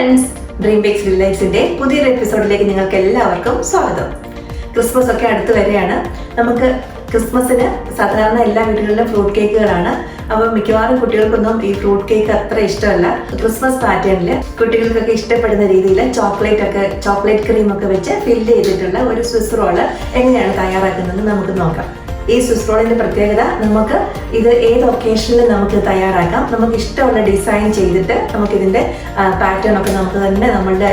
friends, DreamBakes Delights പുതിയൊരു എപ്പിസോഡിലേക്ക് നിങ്ങൾക്ക് എല്ലാവർക്കും സ്വാഗതം. ക്രിസ്മസ് ഒക്കെ അടുത്ത് വരെയാണ്. നമുക്ക് ക്രിസ്മസിന് സാധാരണ എല്ലാ വീടുകളിലും ഫ്രൂട്ട് കേക്കുകളാണ്. അപ്പോൾ മിക്കവാറും കുട്ടികൾക്കൊന്നും ഈ ഫ്രൂട്ട് കേക്ക് അത്ര ഇഷ്ടമല്ല. ക്രിസ്മസ് പാറ്റേണിൽ കുട്ടികൾക്കൊക്കെ ഇഷ്ടപ്പെടുന്ന രീതിയിൽ ചോക്ലേറ്റ് ക്രീം ഒക്കെ വെച്ച് ഫില്ല് ചെയ്തിട്ടുള്ള ഒരു സ്വിസ് റോള് എങ്ങനെയാണ് തയ്യാറാക്കുന്നത് നമുക്ക് നോക്കാം. ഈ സ്വിസ് റോളിന്റെ പ്രത്യേകത, നമുക്ക് ഇത് ഏത് ഒക്കേഷനിലും നമുക്ക് തയ്യാറാക്കാം. നമുക്ക് ഇഷ്ടമുള്ള ഡിസൈൻ ചെയ്തിട്ട് നമുക്കിതിന്റെ പാറ്റേൺ ഒക്കെ നമുക്ക് തന്നെ നമ്മളുടെ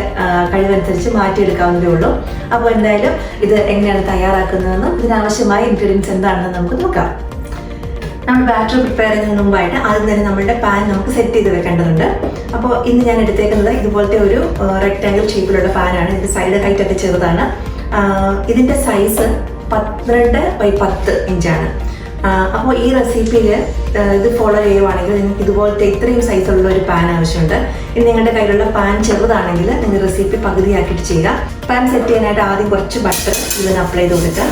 കഴിവനുസരിച്ച് മാറ്റിയെടുക്കാവുന്നതേ ഉള്ളൂ. അപ്പോൾ എന്തായാലും ഇത് എങ്ങനെയാണ് തയ്യാറാക്കുന്നതെന്നും ഇതിനാവശ്യമായ ഇൻഗ്രീഡിയൻസ് എന്താണെന്ന് നമുക്ക് നോക്കാം. നമ്മൾ ബാറ്റർ പ്രിപ്പയർ ചെയ്യുന്നതിന് മുമ്പായിട്ട് ആദ്യം തന്നെ നമ്മളുടെ പാൻ നമുക്ക് സെറ്റ് ചെയ്ത് വെക്കേണ്ടതുണ്ട്. അപ്പോൾ ഇന്ന് ഞാൻ എടുത്തേക്കുന്നത് ഇതുപോലത്തെ ഒരു റെക്ടാങ്കിൾ ഷേപ്പിലുള്ള പാനാണ്. ഇതിന്റെ സൈഡ് ഹൈറ്റ് ഒക്കെ ചെറുതാണ്. ഇതിന്റെ സൈസ് 12x10 ഇഞ്ചാണ്. അപ്പോൾ ഈ റെസിപ്പിയിൽ ഇത് ഫോളോ ചെയ്യുവാണെങ്കിൽ നിങ്ങൾക്ക് ഇതുപോലത്തെ ഇത്രയും സൈസുള്ള ഒരു പാൻ ആവശ്യമുണ്ട്. ഇനി നിങ്ങളുടെ കയ്യിലുള്ള പാൻ ചെറുതാണെങ്കിൽ നിങ്ങൾ റെസിപ്പി പകുതിയാക്കിയിട്ട് ചെയ്യുക. പാൻ സെറ്റ് ചെയ്യാനായിട്ട് ആദ്യം കുറച്ച് ബട്ടർ ഇതിന് അപ്ലൈ ചെയ്ത് കൊടുക്കുക.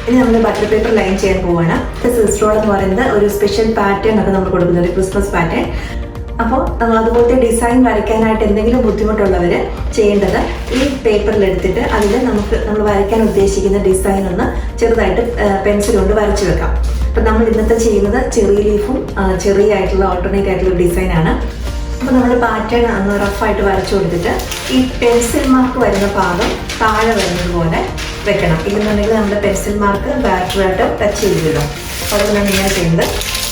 ഇനി നമ്മൾ ബട്ടർ പേപ്പർ ലൈൻ ചെയ്യാൻ പോവുകയാണ്. സ്വിസ് റോൾ എന്ന് പറയുന്നത് ഒരു സ്പെഷ്യൽ പാറ്റേൺ ഒക്കെ നമ്മൾ കൊടുക്കുന്നത്, ഒരു ക്രിസ്മസ് പാറ്റേൺ. അപ്പോൾ അതുപോലത്തെ ഡിസൈൻ വരയ്ക്കാനായിട്ട് എന്തെങ്കിലും ബുദ്ധിമുട്ടുള്ളവർ ചെയ്യേണ്ടത്, ഈ പേപ്പറിൽ എടുത്തിട്ട് അതിൽ നമ്മൾ വരയ്ക്കാൻ ഉദ്ദേശിക്കുന്ന ഡിസൈൻ ഒന്ന് ചെറുതായിട്ട് പെൻസിൽ കൊണ്ട് വരച്ചു വെക്കാം. അപ്പം നമ്മൾ ഇന്നത്തെ ചെയ്യുന്നത് ചെറിയ ലീഫും ചെറിയായിട്ടുള്ള ഓൾട്ടർനേറ്റ് ആയിട്ടുള്ള ഡിസൈനാണ്. അപ്പോൾ നമ്മൾ പാറ്റേൺ ഒന്ന് റഫായിട്ട് വരച്ചു കൊടുത്തിട്ട് ഈ പെൻസിൽ മാർക്ക് വരുന്ന ഭാഗം താഴെ വരുന്നത് പോലെ വെക്കണം. ഇതെന്നുണ്ടെങ്കിൽ നമ്മുടെ പെൻസിൽ മാർക്ക് ബാറ്ററായിട്ട് ടച്ച് ചെയ്ത് വിടും. അപ്പോൾ അതുകൊണ്ടാണ് ഇങ്ങനെ ചെയ്യുന്നത്.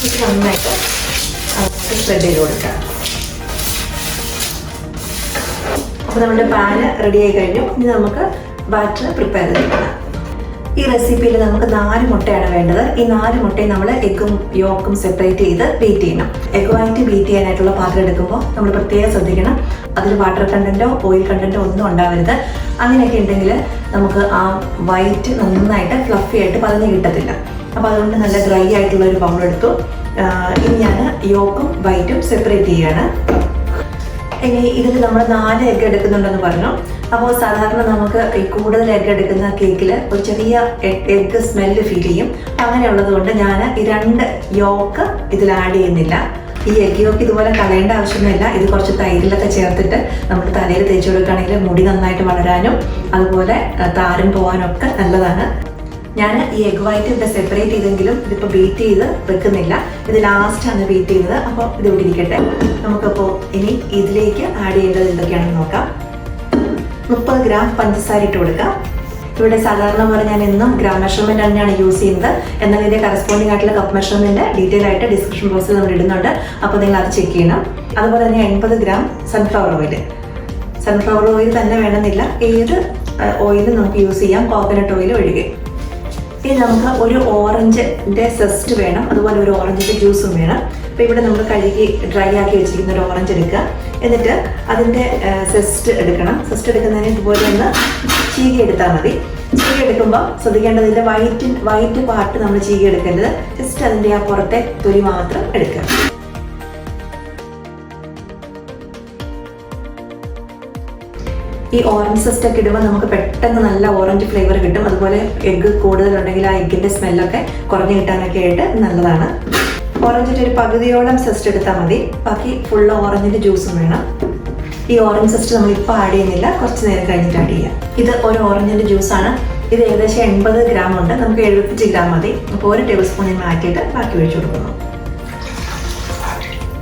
ഇത് നന്നായിട്ട് സ്പ്രെഡ് ചെയ്ത് കൊടുക്കാം. അപ്പോൾ നമ്മുടെ പാന് റെഡി ആയി കഴിഞ്ഞു. ഇനി നമുക്ക് ബാറ്റർ പ്രിപ്പയർ ചെയ്തെടുക്കണം. ഈ റെസിപ്പിയിൽ നമുക്ക് 4 മുട്ടയാണ് വേണ്ടത്. ഈ 4 മുട്ടയും നമ്മൾ എഗ്ഗും യോക്കും സെപ്പറേറ്റ് ചെയ്ത് ബീറ്റ് ചെയ്യണം. എഗ് വൈറ്റ് ബീറ്റ് ചെയ്യാനായിട്ടുള്ള പാത്രം എടുക്കുമ്പോൾ നമ്മൾ പ്രത്യേകം ശ്രദ്ധിക്കണം, അതിൽ വാട്ടർ കണ്ടന്റോ ഓയിൽ കണ്ടന്റോ ഒന്നും ഉണ്ടാവരുത്. അങ്ങനെയൊക്കെ ഉണ്ടെങ്കിൽ നമുക്ക് ആ വൈറ്റ് നന്നായിട്ട് ഫ്ലഫി ആയിട്ട് പതഞ്ഞ് കിട്ടത്തില്ല. അപ്പോൾ അതുകൊണ്ട് നല്ല ഡ്രൈ ആയിട്ടുള്ള ഒരു ബൗൾ എടുത്തു. ഇനി ഞാൻ യോക്കും വൈറ്റും സെപ്പറേറ്റ് ചെയ്യാണ്. ഇനി ഇതിൽ നമ്മൾ 4 എഗ്ഗ് എടുക്കുന്നുണ്ടെന്ന് പറഞ്ഞു. അപ്പോൾ സാധാരണ നമുക്ക് ഈ കൂടുതൽ എഗ്ഗ് എടുക്കുന്ന കേക്കിൽ ഒരു ചെറിയ എഗ്ഗ് സ്മെല്ല് ഫീൽ ചെയ്യും. അങ്ങനെയുള്ളത് കൊണ്ട് ഞാൻ ഈ 2 യോക്ക് ഇതിൽ ആഡ് ചെയ്യുന്നില്ല. ഈ എഗ്ഗ് യോക്ക് ഇതുപോലെ കളയേണ്ട ആവശ്യമൊന്നുമില്ല. ഇത് കുറച്ച് തൈരിലൊക്കെ ചേർത്തിട്ട് നമ്മൾ തലയിൽ തേച്ച് കൊടുക്കുകയാണെങ്കിൽ മുടി നന്നായിട്ട് വളരാനും അതുപോലെ താരം പോകാനും ഒക്കെ നല്ലതാണ്. ഞാൻ ഈ എഗ് വൈറ്റ് ഇവിടെ സെപ്പറേറ്റ് ചെയ്തെങ്കിലും ഇതിപ്പോൾ ബീറ്റ് ചെയ്ത് വെക്കുന്നില്ല. ഇത് ലാസ്റ്റാണ് ബീറ്റ് ചെയ്യുന്നത്. അപ്പോൾ ഇത് ഇവിടെ ഇരിക്കട്ടെ. നമുക്കപ്പോൾ ഇനി ഇതിലേക്ക് ആഡ് ചെയ്യേണ്ടത് എന്തൊക്കെയാണെന്ന് നോക്കാം. 30 ഗ്രാം പഞ്ചസാര ഇട്ട് കൊടുക്കാം. ഇവിടെ സാധാരണ പോലെ ഞാൻ എന്നും ഗ്രാം മെഷർമെൻറ്റ് തന്നെയാണ് യൂസ് ചെയ്യുന്നത്. എന്നാൽ ഇതിൻ്റെ കറസ്പോണ്ടിങ് ആയിട്ടുള്ള കപ്പ് മെഷർമെൻറ്റ് ഡീറ്റെയിൽ ആയിട്ട് ഡിസ്ക്രിപ്ഷൻ ബോക്സിൽ നമ്മൾ ഇടുന്നുണ്ട്. അപ്പോൾ നിങ്ങൾ അത് ചെക്ക് ചെയ്യണം. അതുപോലെ തന്നെ 80 ഗ്രാം സൺഫ്ലവർ ഓയിൽ തന്നെ വേണമെന്നില്ല, ഏത് ഓയിലും നമുക്ക് യൂസ് ചെയ്യാം, കോക്കനട്ട് ഓയിൽ ഒഴികെ. ഇനി നമുക്ക് ഒരു ഓറഞ്ചിൻ്റെ സെസ്റ്റ് വേണം, അതുപോലെ ഒരു ഓറഞ്ചിൻ്റെ ജ്യൂസും വേണം. അപ്പോൾ ഇവിടെ നമ്മൾ കഴുകി ഡ്രൈ ആക്കി വെച്ചിരിക്കുന്ന ഒരു ഓറഞ്ച് എടുക്കുക. എന്നിട്ട് അതിൻ്റെ സെസ്റ്റ് എടുക്കണം. സെസ്റ്റ് എടുക്കുന്നതിന് ഇതുപോലെ ഒന്ന് ചീകി എടുത്താൽ മതി. ചീകി എടുക്കുമ്പോൾ ശ്രദ്ധിക്കേണ്ടത് ഇതിൻ്റെ വൈറ്റ് പാർട്ട് നമ്മൾ ചീകി എടുക്കേണ്ടത്, ജസ്റ്റ് അതിൻ്റെ ആ പുറത്തെ തൊലി മാത്രം എടുക്കുക. ഈ ഓറഞ്ച് സെസ്റ്റ് ഒക്കെ ഇടുമ്പോൾ നമുക്ക് പെട്ടെന്ന് നല്ല ഓറഞ്ച് ഫ്ലേവർ കിട്ടും. അതുപോലെ എഗ്ഗ് കൂടുതലുണ്ടെങ്കിൽ ആ എഗ്ഗിൻ്റെ സ്മെല്ലൊക്കെ കുറഞ്ഞു കിട്ടാനൊക്കെ ആയിട്ട് നല്ലതാണ്. ഓറഞ്ചിൻ്റെ ഒരു പകുതിയോളം സെസ്റ്റ് എടുത്താൽ മതി. ബാക്കി ഫുള്ള് ഓറഞ്ചിൻ്റെ ജ്യൂസും വേണം. ഈ ഓറഞ്ച് സെസ്റ്റ് നമ്മൾ ഇപ്പോൾ ആഡ് ചെയ്യുന്നില്ല, കുറച്ച് നേരം കഴിഞ്ഞിട്ട് ആഡ് ചെയ്യാം. ഇത് ഒരു ഓറഞ്ചിൻ്റെ ജ്യൂസാണ്. ഇത് ഏകദേശം 80 ഗ്രാം ഉണ്ട്. നമുക്ക് 75 ഗ്രാം മതി. അപ്പോൾ 1 ടേബിൾ സ്പൂണിൽ മാറ്റിയിട്ട് ബാക്കി ഒഴിച്ചു കൊടുക്കുന്നു.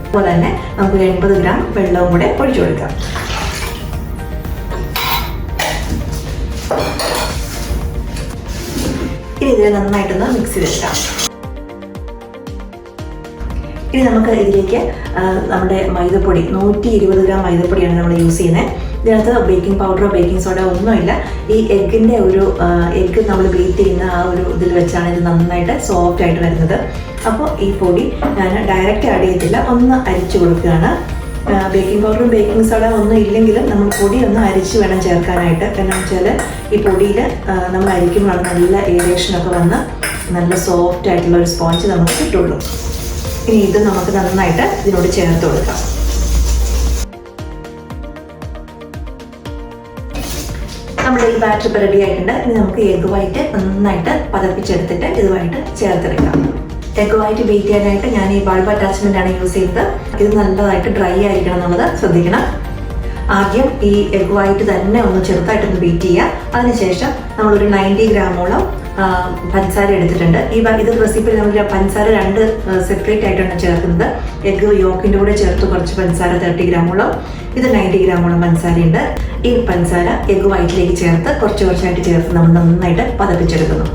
അതുപോലെ തന്നെ നമുക്ക് 80 ഗ്രാം വെള്ളവും കൂടെ ഒഴിച്ചു കൊടുക്കാം. ഇനി ഇതിനെ നന്നായിട്ടൊന്ന് മിക്സ് ചെയ്തെടുക്കാം. ഇനി നമുക്ക് ഇതിലേക്ക് നമ്മുടെ മൈദപ്പൊടി 120 ഗ്രാം മൈദപ്പൊടിയാണ് നമ്മൾ യൂസ് ചെയ്യുന്നത്. ഇതിനകത്ത് ബേക്കിംഗ് പൗഡറോ ബേക്കിംഗ് സോഡ ഒന്നുമില്ല. ഈ എഗ്ഗിൻ്റെ ഒരു എഗ്ഗ് നമ്മൾ ബീറ്റ് ചെയ്യുന്ന ആ ഒരു ഇതിൽ വെച്ചാണ് ഇത് നന്നായിട്ട് സോഫ്റ്റ് ആയിട്ട് വരുന്നത്. അപ്പോൾ ഈ പൊടി ഞാൻ ഡയറക്റ്റ് ആഡ് ചെയ്തില്ല, ഒന്ന് അരിച്ചു കൊടുക്കുകയാണ്. ബേക്കിംഗ് പൗഡറും ബേക്കിംഗ് സോഡ ഒന്നും ഇല്ലെങ്കിലും നമ്മൾ പൊടി ഒന്ന് അരിച്ച് വേണം ചേർക്കാനായിട്ട്. കാരണം വെച്ചാൽ ഈ പൊടിയിൽ നമ്മൾ അരിക്കുമ്പോഴാണ് നല്ല ഏറേഷനൊക്കെ വന്ന് നല്ല സോഫ്റ്റ് ആയിട്ടുള്ള ഒരു സ്പോഞ്ച് നമുക്ക് കിട്ടുള്ളൂ. ഇനി ഇത് നമുക്ക് നന്നായിട്ട് ഇതിനോട് ചേർത്ത് കൊടുക്കാം. നമ്മുടെ ഈ ബാറ്റർ ഇപ്പോൾ റെഡി ആയിട്ടുണ്ട്. ഇനി നമുക്ക് എഗ് വൈറ്റ് നന്നായിട്ട് പതപ്പിച്ചെടുത്തിട്ട് ഇതുമായിട്ട് ചേർത്തെടുക്കാം. എഗ് വൈറ്റ് ബീറ്റ് ചെയ്യാനായിട്ട് ഞാൻ ഈ ബൾബ് അറ്റാച്ച്മെന്റ് ആണ് യൂസ് ചെയ്തത്. ഇത് നല്ലതായിട്ട് ഡ്രൈ ആയിരിക്കണം എന്നുള്ളത് ശ്രദ്ധിക്കണം. ആദ്യം ഈ എഗ് വൈറ്റ് തന്നെ ഒന്ന് ചെറുതായിട്ടൊന്ന് ബീറ്റ് ചെയ്യുക. അതിനുശേഷം നമ്മളൊരു 90 ഗ്രാമോളം പഞ്ചസാര എടുത്തിട്ടുണ്ട്. ഇത് റെസിപ്പിയിൽ നമ്മൾ പഞ്ചസാര 2 സെപ്പറേറ്റ് ആയിട്ടാണ് ചേർക്കുന്നത്. എഗ് യോക്കിൻ്റെ കൂടെ ചേർത്ത് കുറച്ച് പഞ്ചസാര 30 ഗ്രാമോളം, ഇത് 90 ഗ്രാമോളം പഞ്ചസാരയുണ്ട്. ഈ പഞ്ചസാര എഗ് വൈറ്റിലേക്ക് ചേർത്ത് കുറച്ചായിട്ട് ചേർത്ത് നമ്മൾ നന്നായിട്ട് പതപ്പിച്ചെടുക്കുന്നു.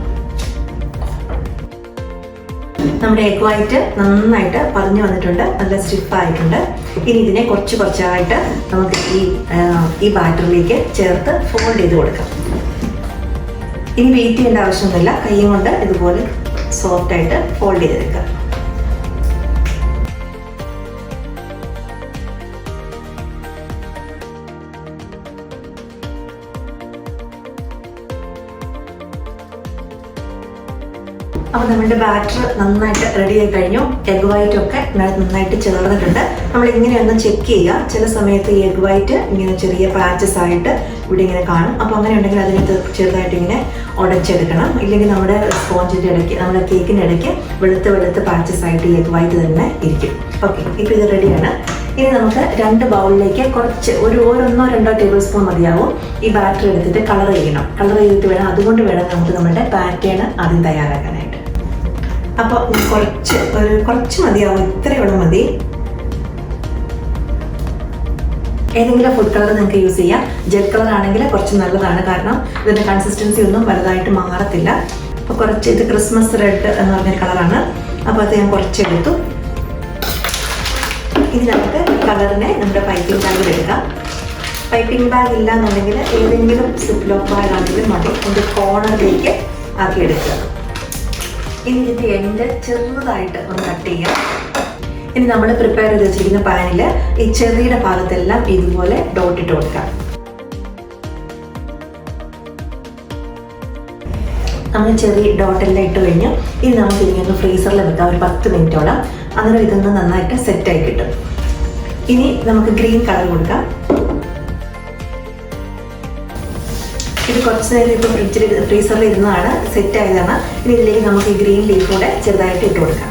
നമ്മുടെ എഗ് വൈറ്റ് നന്നായിട്ട് പതഞ്ഞു വന്നിട്ടുണ്ട്, നല്ല സ്റ്റിഫായിട്ടുണ്ട്. ഇനി ഇതിനെ കുറച്ചായിട്ട് നമുക്ക് ഈ ബാറ്ററിലേക്ക് ചേർത്ത് ഫോൾഡ് ചെയ്ത് കൊടുക്കാം. ഇനി വെയിറ്റ് ചെയ്യേണ്ട ആവശ്യമൊന്നുമില്ല, കൈയും കൊണ്ട് ഇതുപോലെ സോഫ്റ്റായിട്ട് ഫോൾഡ് ചെയ്തെടുക്കാം. അപ്പോൾ നമ്മുടെ ബാറ്റർ നന്നായിട്ട് റെഡി ആയി കഴിഞ്ഞു. എഗ് വൈറ്റ് ഒക്കെ നന്നായിട്ട് ചേർന്നിട്ടുണ്ട്. നമ്മൾ ഇങ്ങനെയൊന്ന് ചെക്ക് ചെയ്യുക. ചില സമയത്ത് ഈ എഗ് വൈറ്റ് ഇങ്ങനെ ചെറിയ പാച്ചസ് ആയിട്ട് ഇവിടെ ഇങ്ങനെ കാണും. അപ്പോൾ അങ്ങനെ ഉണ്ടെങ്കിൽ അതിനകത്ത് ചെറുതായിട്ട് ഇങ്ങനെ ഉടച്ചെടുക്കണം. ഇല്ലെങ്കിൽ നമ്മുടെ സ്പോഞ്ചിൻ്റെ ഇടയ്ക്ക്, നമ്മുടെ കേക്കിൻ്റെ ഇടയ്ക്ക് വെളുത്ത് പാച്ചസ് ആയിട്ട് ഈ എഗ് വൈറ്റ് തന്നെ ഇരിക്കും. ഓക്കെ, ഇപ്പോൾ ഇത് റെഡിയാണ്. ഇനി നമുക്ക് 2 ബൗളിലേക്ക് കുറച്ച് ഒരു 1-2 ടേബിൾ സ്പൂൺ മതിയാവും ഈ ബാറ്റർ എടുത്തിട്ട് കളർ ചെയ്യണം. കളർ ചെയ്തിട്ട് വേണം, അതുകൊണ്ട് വേണം നമുക്ക് നമ്മുടെ പാറ്റേൺ ആദ്യം തയ്യാറാക്കാനായിട്ട്. അപ്പോൾ കുറച്ച് മതിയാവും, ഇത്രയോളം മതി. ഏതെങ്കിലും ഫുഡ് കളർ നിങ്ങൾക്ക് യൂസ് ചെയ്യാം. ജെൽ കളർ ആണെങ്കിൽ കുറച്ച് നല്ലതാണ്, കാരണം ഇതിൻ്റെ കൺസിസ്റ്റൻസി ഒന്നും വലുതായിട്ട് മാറത്തില്ല. അപ്പോൾ കുറച്ച് ഇത് ക്രിസ്മസ് റെഡ് എന്ന് പറഞ്ഞൊരു കളറാണ്. അപ്പോൾ അത് ഞാൻ കുറച്ചെടുത്തു. ഇനി നമുക്ക് കളറിനെ നമ്മുടെ പൈപ്പിംഗ് ബാഗിൽ എടുക്കാം. പൈപ്പിംഗ് ബാഗ് ഇല്ല എന്നുണ്ടെങ്കിൽ ഏതെങ്കിലും സിപ്ലോക്ക് ബാഗ് ആണെങ്കിലും മതി. ഇതിൻ്റെ കോർണറിലേക്ക് ആക്കി എടുക്കുക. ഇനി ഇതിൻ്റെ എൻഡ് ചെറുതായിട്ട് ഒന്ന് കട്ട് ചെയ്യാം. ഇനി നമ്മൾ പ്രിപ്പയർ ചെയ്ത് വെച്ചിരിക്കുന്ന പാനിൽ ഈ ചെറിയുടെ ഭാഗത്തെല്ലാം ഇതുപോലെ ഡോട്ട് ഇട്ട് കൊടുക്കാം. നമ്മൾ ചെറിയ ഡോട്ടെല്ലാം ഇട്ട് കഴിഞ്ഞു. ഇനി നമുക്ക് ഇതിനൊന്ന് ഫ്രീസറിൽ വെക്കാം ഒരു 10 മിനിറ്റോളം. അങ്ങനെ ഇതൊന്ന് നന്നായിട്ട് സെറ്റായി കിട്ടും. ഇനി നമുക്ക് ഗ്രീൻ കളർ കൊടുക്കാം. ഇത് കുറച്ച് നേരം ഇപ്പോൾ ഫ്രീസറിൽ ഇരുന്നതാണ്, സെറ്റ് ആയതാണ്. ഇനി ഇതിലേക്ക് നമുക്ക് ഈ ഗ്രീൻ ലീഫ് കൂടെ ചെറുതായിട്ട് ഇട്ട് കൊടുക്കാം.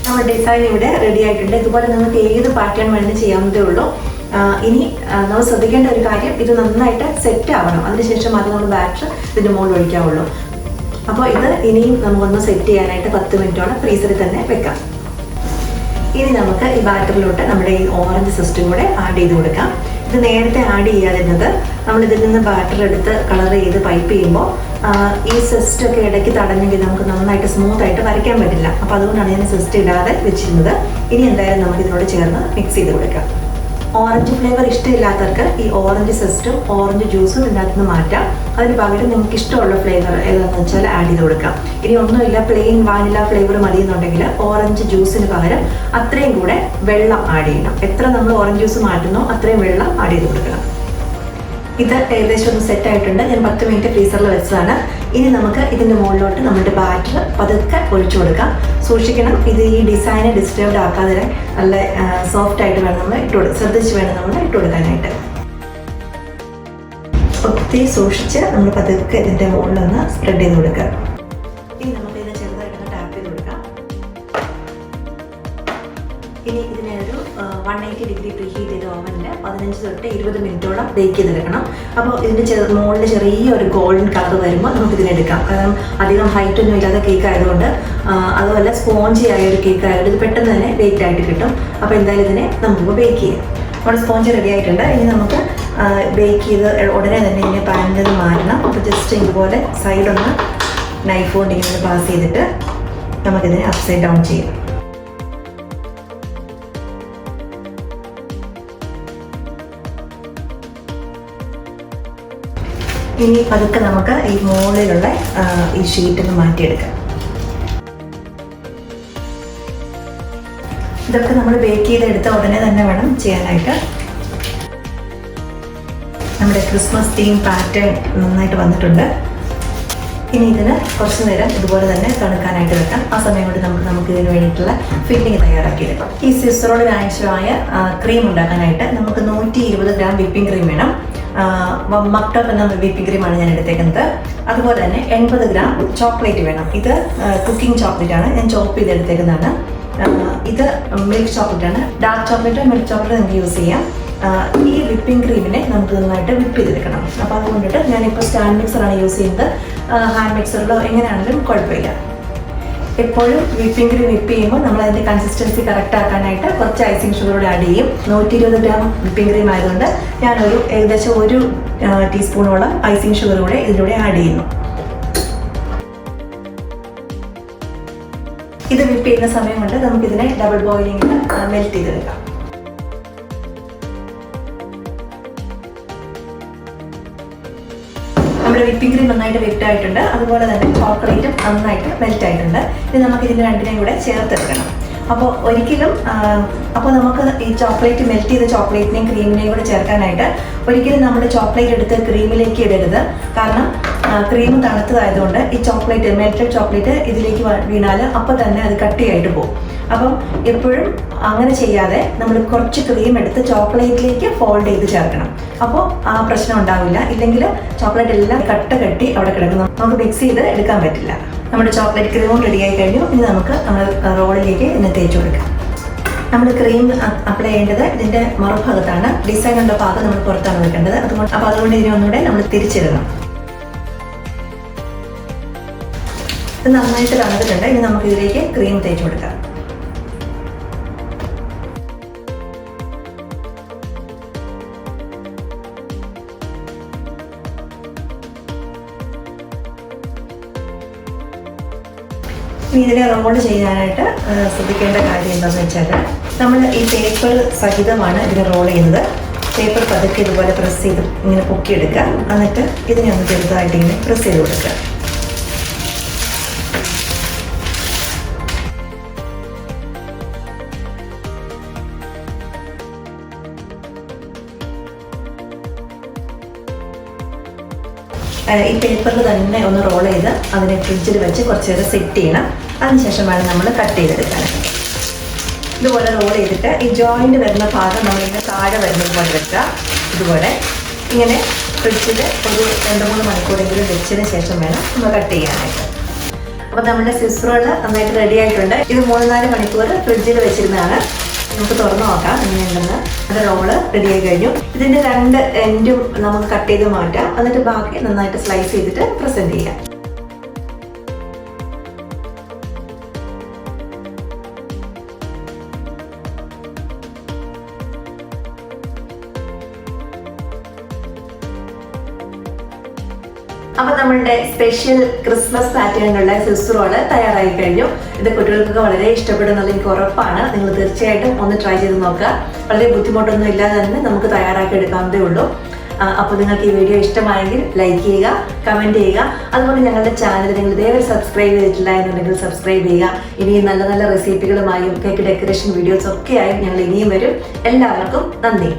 നമ്മുടെ ഡിസൈൻ ഇവിടെ റെഡി ആയിട്ടുണ്ട്. ഇതുപോലെ നമുക്ക് ഏത് പാറ്റേൺ വേണമെങ്കിലും ചെയ്യാവുന്നതേ ഉള്ളൂ. ഇനി നമ്മൾ ശ്രദ്ധിക്കേണ്ട ഒരു കാര്യം, ഇത് നന്നായിട്ട് സെറ്റ് ആവണം. അതിനുശേഷം അത് നമ്മൾ ബാറ്റർ ഇതിൻ്റെ മുകളിൽ ഒഴിക്കാവുള്ളൂ. അപ്പോൾ ഇത് ഇനിയും നമുക്കൊന്ന് സെറ്റ് ചെയ്യാനായിട്ട് 10 മിനിറ്റോളം ഫ്രീസറിൽ തന്നെ വെക്കാം. ഇനി നമുക്ക് ഈ ബാറ്ററിലോട്ട് നമ്മുടെ ഈ ഓറഞ്ച് സിസ്റ്റം കൂടെ ആഡ് ചെയ്ത് കൊടുക്കാം. ഇത് നേരത്തെ ആഡ് ചെയ്യാതിരുന്നത്, നമ്മൾ ഇതിൽ നിന്ന് ബാറ്റർ എടുത്ത് കളർ ചെയ്ത് പൈപ്പ് ചെയ്യുമ്പോൾ ഈ സിസ്റ്റ് ഒക്കെ ഇടയ്ക്ക് തടഞ്ഞെങ്കിൽ നമുക്ക് നന്നായിട്ട് സ്മൂത്ത് ആയിട്ട് വരയ്ക്കാൻ പറ്റില്ല. അപ്പോൾ അതുകൊണ്ടാണ് ഞാൻ സിസ്റ്റ് ഇടാതെ വെച്ചിരുന്നത്. ഇനി എന്തായാലും നമുക്ക് ഇതിനോട് ചേർന്ന് മിക്സ് ചെയ്ത് കൊടുക്കാം. ഓറഞ്ച് ഫ്ലേവർ ഇഷ്ടമില്ലാത്തവർക്ക് ഈ ഓറഞ്ച് സിസ്റ്റും ഓറഞ്ച് ജ്യൂസും ഇതിനകത്ത് നിന്ന് മാറ്റാം. അതിന് പകരം നിങ്ങൾക്ക് ഇഷ്ടമുള്ള ഫ്ലേവർ ഏതാണെന്ന് വെച്ചാൽ ആഡ് ചെയ്ത് കൊടുക്കാം. ഇനി ഒന്നുമില്ല, പ്ലെയിൻ വാനില ഫ്ലേവർ മതിയെന്നുണ്ടെങ്കിൽ ഓറഞ്ച് ജ്യൂസിന് പകരം അത്രയും കൂടെ വെള്ളം ആഡ് ചെയ്യണം. എത്ര നമ്മൾ ഓറഞ്ച് ജ്യൂസ് മാറ്റുന്നോ അത്രയും വെള്ളം ആഡ് ചെയ്ത് കൊടുക്കണം. ഇത് ഏകദേശം ഒന്ന് സെറ്റ് ആയിട്ടുണ്ട്. ഞാൻ 10 മിനിറ്റ് ഫ്രീസറിൽ വെച്ചതാണ്. ഇനി നമുക്ക് ഇതിൻ്റെ മുകളിലോട്ട് നമ്മുടെ ബാറ്റർ പതുക്കെ ഒഴിച്ചു കൊടുക്കാം. സൂക്ഷിക്കണം, ഇത് ഈ ഡിസൈനെ ഡിസ്റ്റർബ്ഡ് ആക്കാതെ നല്ല സോഫ്റ്റ് ആയിട്ട് വേണം നമ്മൾ ശ്രദ്ധിച്ച് വേണം നമ്മൾ ഇട്ട് കൊടുക്കാനായിട്ട്. ഒത്തിരി സൂക്ഷിച്ച് നമ്മൾ പതുക്കെ ഇതിൻ്റെ മുകളിലൊന്ന് സ്പ്രെഡ് ചെയ്ത് കൊടുക്കുക. ഇനി നമുക്ക് ഇതിനെ ചെറുതായിട്ടൊന്ന് ടാപ്പ് ചെയ്ത് കൊടുക്കാം. ഇനി ഇതിനെ ഒരു 180 ഡിഗ്രി പ്രീഹീറ്റ് ചെയ്ത ഓവനിൽ 15 തൊട്ട് 20 മിനിറ്റോളം ബേക്ക് ചെയ്തെടുക്കണം. അപ്പോൾ ഇതിൻ്റെ മുകളിൽ ചെറിയൊരു ഗോൾഡൻ കളർ വരുമ്പോൾ നമുക്കിതിനെടുക്കാം. കാരണം അധികം ഹൈറ്റ് ഒന്നും ഇല്ലാത്ത കേക്ക് ആയതുകൊണ്ട്, അതുപോലെ സ്പോഞ്ചി ആയ ഒരു കേക്ക് ആയതുകൊണ്ട് ഇത് പെട്ടെന്ന് തന്നെ ബേക്ക് ആയിട്ട് കിട്ടും. അപ്പോൾ എന്തായാലും ഇതിനെ നമുക്ക് ബേക്ക് ചെയ്യാം. നമ്മുടെ സ്പോഞ്ച് റെഡി ആയിട്ടുണ്ട്. ഇനി നമുക്ക് ബേക്ക് ചെയ്ത് ഉടനെ തന്നെ ഇതിനെ പാനിൽ നിന്ന് മാറ്റണം. അപ്പോൾ ജസ്റ്റ് ഇതുപോലെ സൈഡൊന്ന് നൈഫ് കൊണ്ട് ഇങ്ങനെ പാസ് ചെയ്തിട്ട് നമുക്കിതിനെ അപ്സൈഡ് ഡൗൺ ചെയ്യാം. ഇനി പതുക്കെ നമുക്ക് ഈ മുകളിലുള്ള ഈ ഷീറ്റൊന്ന് മാറ്റിയെടുക്കാം. ഇതൊക്കെ നമ്മൾ ബേക്ക് ചെയ്തെടുത്ത ഉടനെ തന്നെ വേണം ചെയ്യാനായിട്ട്. നമ്മുടെ ക്രിസ്മസ് തീം പാറ്റേൺ നന്നായിട്ട് വന്നിട്ടുണ്ട്. ഇനി ഇതിന് കുറച്ച് നേരം ഇതുപോലെ തന്നെ തണുക്കാനായിട്ട് വെക്കാം. ആ സമയം കൊണ്ട് നമുക്ക് ഇതിന് വേണ്ടിയിട്ടുള്ള ഫില്ലിങ് തയ്യാറാക്കിയെടുക്കാം. ഈ സിസറോളിന് ആവശ്യമായ ക്രീം ഉണ്ടാക്കാനായിട്ട് നമുക്ക് 120 ഗ്രാം വിപ്പിംഗ് ക്രീം വേണം. മക്ടോപ്പ് എന്ന വിപ്പിംഗ് ക്രീമാണ് ഞാൻ എടുത്തേക്കുന്നത്. അതുപോലെ തന്നെ 80 ഗ്രാം ചോക്ലേറ്റ് വേണം. ഇത് കുക്കിംഗ് ചോക്ലേറ്റ് ആണ്, ഞാൻ ചോപ്പ് ചെയ്ത് എടുത്തേക്കുന്നതാണ്. ഇത് മിൽക്ക് ചോക്ലേറ്റ് ആണ്. ഡാർക്ക് ചോക്ലേറ്റ് മിൽക്ക് ചോക്ലേറ്റ് നിങ്ങൾക്ക് യൂസ് ചെയ്യാം. ഈ വിപ്പിംഗ് ക്രീമിനെ നമുക്ക് നന്നായിട്ട് വിപ്പ് ചെയ്തെടുക്കണം. അപ്പോൾ അതുകൊണ്ടിട്ട് ഞാനിപ്പോൾ സ്റ്റാൻഡ് മിക്സറാണ് യൂസ് ചെയ്യുന്നത്. ഹാൻഡ് മിക്സറിലോ എങ്ങനെയാണെങ്കിലും കുഴപ്പമില്ല. എപ്പോഴും വിപ്പിംഗ് ക്രീം വിപ്പ് ചെയ്യുമ്പോൾ നമ്മൾ അതിൻ്റെ കൺസിസ്റ്റൻസി കറക്റ്റ് ആക്കാനായിട്ട് കുറച്ച് ഐസിങ് ഷുഗർ കൂടെ ആഡ് ചെയ്യും. 120 ഗ്രാം വിപ്പിംഗ് ക്രീം ആയതുകൊണ്ട് ഞാനൊരു ഏകദേശം 1 ടീസ്പൂണോളം ഐസിങ് ഷുഗർ കൂടെ ഇതിലൂടെ ആഡ് ചെയ്യുന്നു. ഇത് വിപ്പ് ചെയ്യുന്ന സമയം കൊണ്ട് നമുക്കിതിനെ ഡബിൾ ബോയിലിംഗിൽ മെൽറ്റ് ചെയ്തെടുക്കാം. നമ്മുടെ വിപ്പിംഗ് ക്രീം നന്നായിട്ട് വെറ്റ് ആയിട്ടുണ്ട്. അതുപോലെ തന്നെ ചോക്ലേറ്റും നന്നായിട്ട് മെൽറ്റ് ആയിട്ടുണ്ട്. ഇത് നമുക്ക് ഇതിൻ്റെ രണ്ടിനെയും കൂടെ ചേർത്തെടുക്കണം. അപ്പോൾ ഒരിക്കലും നമുക്ക് ഈ ചോക്ലേറ്റ് മെൽറ്റ് ചെയ്ത ചോക്ലേറ്റിനെയും ക്രീമിനെയും കൂടെ ചേർക്കാനായിട്ട് ഒരിക്കലും നമ്മൾ ചോക്ലേറ്റ് എടുത്ത് ക്രീമിലേക്ക് ഇടരുത്. കാരണം ക്രീം തണുത്തതായതുകൊണ്ട് ഈ ചോക്ലേറ്റ് മെൽറ്റഡ് ചോക്ലേറ്റ് ഇതിലേക്ക് വീണാൽ അപ്പോൾ തന്നെ അത് കട്ടിയായിട്ട് പോകും. അപ്പം എപ്പോഴും അങ്ങനെ ചെയ്യാതെ നമ്മൾ കുറച്ച് ക്രീം എടുത്ത് ചോക്ലേറ്റിലേക്ക് ഫോൾഡ് ചെയ്ത് ചേർക്കണം. അപ്പോൾ ആ പ്രശ്നം ഉണ്ടാവില്ല. ഇല്ലെങ്കിൽ ചോക്ലേറ്റ് എല്ലാം കട്ടി അവിടെ കിടക്കുന്നു, നമുക്ക് മിക്സ് ചെയ്ത് എടുക്കാൻ പറ്റില്ല. നമ്മുടെ ചോക്ലേറ്റ് ക്രീമും റെഡിയായി കഴിഞ്ഞു. ഇനി നമുക്ക് നമ്മുടെ റോളിലേക്ക് ഇതിനെ തേച്ച് കൊടുക്കാം. നമ്മൾ ക്രീം അപ്ലൈ ചെയ്യേണ്ടത് ഇതിൻ്റെ മറുഭാഗത്താണ്. ഡിസൈനുള്ള ഭാഗം നമ്മൾ പുറത്താണ് വെക്കേണ്ടത്. അതുകൊണ്ട് ഇതിനെ ഒന്നുകൂടെ നമ്മൾ തിരിച്ചിടണം. ഇത് നന്നായിട്ട് തണുത്തിട്ടുണ്ട്. ഇനി നമുക്ക് ഇതിലേക്ക് ക്രീം തേച്ച് കൊടുക്കാം. ഇനി ഇതിനെ റോൾ ചെയ്യാനായിട്ട് ശ്രദ്ധിക്കേണ്ട കാര്യം എന്താണെന്ന് വെച്ചാൽ നമ്മൾ ഈ പേപ്പർ സഹിതമാണ് ഇതിനെ റോൾ ചെയ്യുന്നത്. പേപ്പർ പതുക്കെ ഇതുപോലെ പ്രസ് ചെയ്ത് ഇങ്ങനെ പൊക്കിയെടുക്കുക. എന്നിട്ട് ഇതിനെ ഒന്ന് ചെറുതായിട്ട് ഇങ്ങനെ പ്രസ് ചെയ്ത് കൊടുക്കുക. ഈ പേപ്പറിൽ തന്നെ ഒന്ന് റോൾ ചെയ്ത് അതിനെ ഫ്രിഡ്ജിൽ വെച്ച് കുറച്ച് നേരം സെറ്റ് ചെയ്യണം. അതിനുശേഷം വേണം നമ്മൾ കട്ട് ചെയ്തെടുക്കാൻ. ഇതുപോലെ റോൾ ചെയ്തിട്ട് ഈ ജോയിൻ്റ് വരുന്ന ഭാഗം നമ്മളിങ്ങനെ താഴെ വരുന്നത് പോലെ വെക്കുക. ഇതുപോലെ ഇങ്ങനെ ഫ്രിഡ്ജിൽ ഒരു 2-3 മണിക്കൂറെങ്കിലും വെച്ചതിന് ശേഷം വേണം നമ്മൾ കട്ട് ചെയ്യാനായിട്ട്. അപ്പോൾ നമ്മുടെ സ്വിസ് റോൾ നന്നായിട്ട് റെഡി ആയിട്ടുണ്ട്. ഇത് 3-4 മണിക്കൂർ ഫ്രിഡ്ജിൽ വെച്ചിരുന്നതാണ്. നമുക്ക് തുറന്നു നോക്കാം എങ്ങനെയുണ്ടെന്ന്. അത് റോള് റെഡിയായി കഴിഞ്ഞു. ഇതിൻ്റെ 2 എൻഡും നമുക്ക് കട്ട് ചെയ്ത് മാറ്റാം. എന്നിട്ട് ബാക്കി നന്നായിട്ട് സ്ലൈസ് ചെയ്തിട്ട് പ്രസൻറ്റ് ചെയ്യാം. അപ്പോൾ നമ്മളുടെ സ്പെഷ്യൽ ക്രിസ്മസ് പാറ്റേണിലുള്ള സ്വിസ് റോള് തയ്യാറായി കഴിഞ്ഞു. ഇത് കുട്ടികൾക്കൊക്കെ വളരെ ഇഷ്ടപ്പെടുന്നത് എനിക്ക് ഉറപ്പാണ്. നിങ്ങൾ തീർച്ചയായിട്ടും ഒന്ന് ട്രൈ ചെയ്ത് നോക്കുക. വളരെ ബുദ്ധിമുട്ടൊന്നും ഇല്ലാതെ തന്നെ നമുക്ക് തയ്യാറാക്കി എടുക്കാവുന്നതേ ഉള്ളൂ. അപ്പോൾ നിങ്ങൾക്ക് ഈ വീഡിയോ ഇഷ്ടമായെങ്കിൽ ലൈക്ക് ചെയ്യുക, കമൻറ്റ് ചെയ്യുക. അതുപോലെ ഞങ്ങളുടെ ചാനൽ നിങ്ങൾ ഇതേവരെ സബ്സ്ക്രൈബ് ചെയ്തിട്ടില്ല എന്നുണ്ടെങ്കിൽ സബ്സ്ക്രൈബ് ചെയ്യുക. ഇനിയും നല്ല നല്ല റെസിപ്പികളുമായും കേക്ക് ഡെക്കറേഷൻ വീഡിയോസ് ഒക്കെയായും ഞങ്ങൾ ഇനിയും വരും. എല്ലാവർക്കും നന്ദി.